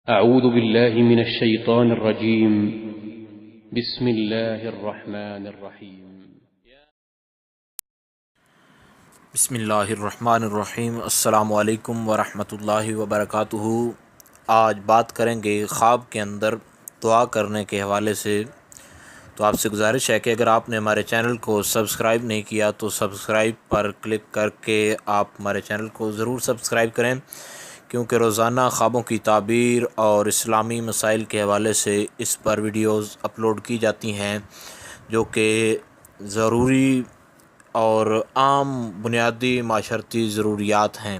أعوذ بالله من الشيطان الرجيم. بسم الله الرحمن الرحيم. بسم اللہ الرحمن الرحیم۔ السلام علیکم ورحمۃ اللہ وبرکاتہ۔ آج بات کریں گے خواب کے اندر دعا کرنے کے حوالے سے۔ تو آپ سے گزارش ہے کہ اگر آپ نے ہمارے چینل کو سبسکرائب نہیں کیا تو سبسکرائب پر کلک کر کے آپ ہمارے چینل کو ضرور سبسکرائب کریں، کیونکہ روزانہ خوابوں کی تعبیر اور اسلامی مسائل کے حوالے سے اس پر ویڈیوز اپلوڈ کی جاتی ہیں جو کہ ضروری اور عام بنیادی معاشرتی ضروریات ہیں۔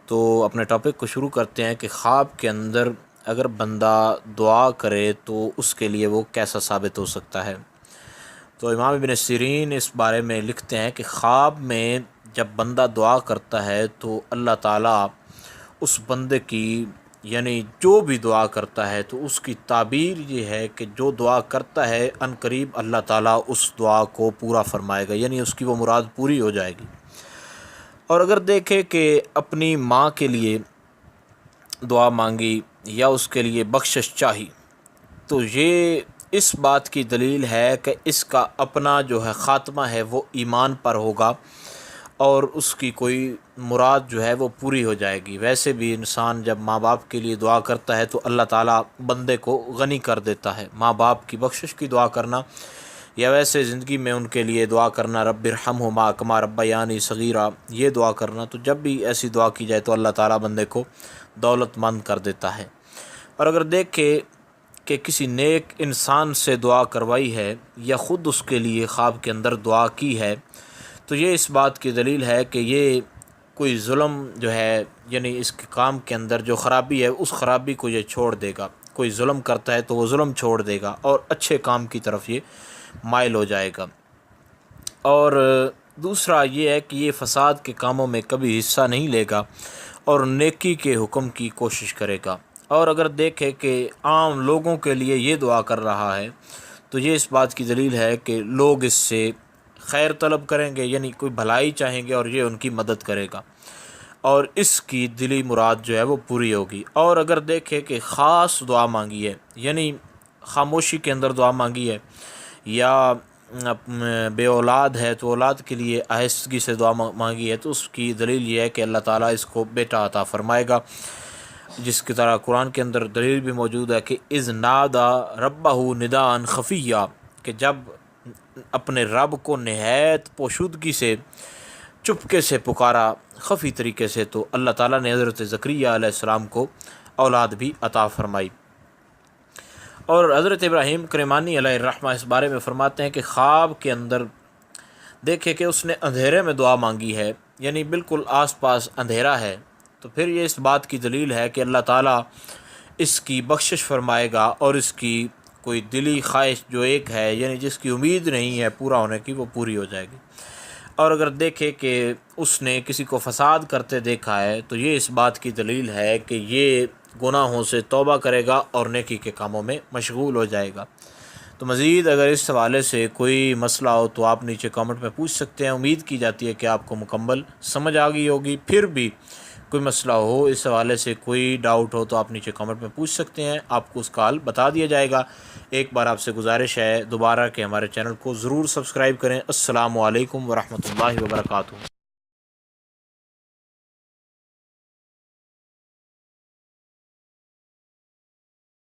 تو اپنے ٹاپک کو شروع کرتے ہیں کہ خواب کے اندر اگر بندہ دعا کرے تو اس کے لیے وہ کیسا ثابت ہو سکتا ہے۔ تو امام ابن سیرین اس بارے میں لکھتے ہیں کہ خواب میں جب بندہ دعا کرتا ہے تو اللہ تعالیٰ اس بندے کی یعنی جو بھی دعا کرتا ہے تو اس کی تعبیر یہ ہے کہ جو دعا کرتا ہے عن قریب اللہ تعالیٰ اس دعا کو پورا فرمائے گا، یعنی اس کی وہ مراد پوری ہو جائے گی۔ اور اگر دیکھے کہ اپنی ماں کے لیے دعا مانگی یا اس کے لیے بخشش چاہی تو یہ اس بات کی دلیل ہے کہ اس کا اپنا جو ہے خاتمہ ہے وہ ایمان پر ہوگا اور اس کی کوئی مراد جو ہے وہ پوری ہو جائے گی۔ ویسے بھی انسان جب ماں باپ کے لیے دعا کرتا ہے تو اللہ تعالیٰ بندے کو غنی کر دیتا ہے۔ ماں باپ کی بخشش کی دعا کرنا یا ویسے زندگی میں ان کے لیے دعا کرنا، رب ارحمہما کما ربیانی صغیرہ، یہ دعا کرنا، تو جب بھی ایسی دعا کی جائے تو اللہ تعالیٰ بندے کو دولت مند کر دیتا ہے۔ اور اگر دیکھے کہ کسی نیک انسان سے دعا کروائی ہے یا خود اس کے لیے خواب کے اندر دعا کی ہے تو یہ اس بات کی دلیل ہے کہ یہ کوئی ظلم جو ہے یعنی اس کے کام کے اندر جو خرابی ہے اس خرابی کو یہ چھوڑ دے گا۔ کوئی ظلم کرتا ہے تو وہ ظلم چھوڑ دے گا اور اچھے کام کی طرف یہ مائل ہو جائے گا۔ اور دوسرا یہ ہے کہ یہ فساد کے کاموں میں کبھی حصہ نہیں لے گا اور نیکی کے حکم کی کوشش کرے گا۔ اور اگر دیکھے کہ عام لوگوں کے لیے یہ دعا کر رہا ہے تو یہ اس بات کی دلیل ہے کہ لوگ اس سے خیر طلب کریں گے، یعنی کوئی بھلائی چاہیں گے اور یہ ان کی مدد کرے گا اور اس کی دلی مراد جو ہے وہ پوری ہوگی۔ اور اگر دیکھے کہ خاص دعا مانگی ہے، یعنی خاموشی کے اندر دعا مانگی ہے یا بے اولاد ہے تو اولاد کے لیے آہستگی سے دعا مانگی ہے تو اس کی دلیل یہ ہے کہ اللہ تعالیٰ اس کو بیٹا عطا فرمائے گا، جس کی طرح قرآن کے اندر دلیل بھی موجود ہے کہ اذ نادا ربہ نداء خفیہ، کہ جب اپنے رب کو نہایت پوشیدگی سے چپکے سے پکارا خفی طریقے سے، تو اللہ تعالیٰ نے حضرت زکریا علیہ السلام کو اولاد بھی عطا فرمائی۔ اور حضرت ابراہیم کرمانی علیہ الرحمہ اس بارے میں فرماتے ہیں کہ خواب کے اندر دیکھے کہ اس نے اندھیرے میں دعا مانگی ہے، یعنی بالکل آس پاس اندھیرا ہے، تو پھر یہ اس بات کی دلیل ہے کہ اللہ تعالیٰ اس کی بخشش فرمائے گا اور اس کی کوئی دلی خواہش جو ایک ہے یعنی جس کی امید نہیں ہے پورا ہونے کی وہ پوری ہو جائے گی۔ اور اگر دیکھے کہ اس نے کسی کو فساد کرتے دیکھا ہے تو یہ اس بات کی دلیل ہے کہ یہ گناہوں سے توبہ کرے گا اور نیکی کے کاموں میں مشغول ہو جائے گا۔ تو مزید اگر اس حوالے سے کوئی مسئلہ ہو تو آپ نیچے کامنٹ میں پوچھ سکتے ہیں۔ امید کی جاتی ہے کہ آپ کو مکمل سمجھ آ گئی ہوگی۔ پھر بھی کوئی مسئلہ ہو، اس حوالے سے کوئی ڈاؤٹ ہو تو آپ نیچے کامنٹ میں پوچھ سکتے ہیں، آپ کو اس کا حل بتا دیا جائے گا۔ ایک بار آپ سے گزارش ہے دوبارہ کہ ہمارے چینل کو ضرور سبسکرائب کریں۔ السلام علیکم ورحمۃ اللہ وبرکاتہ۔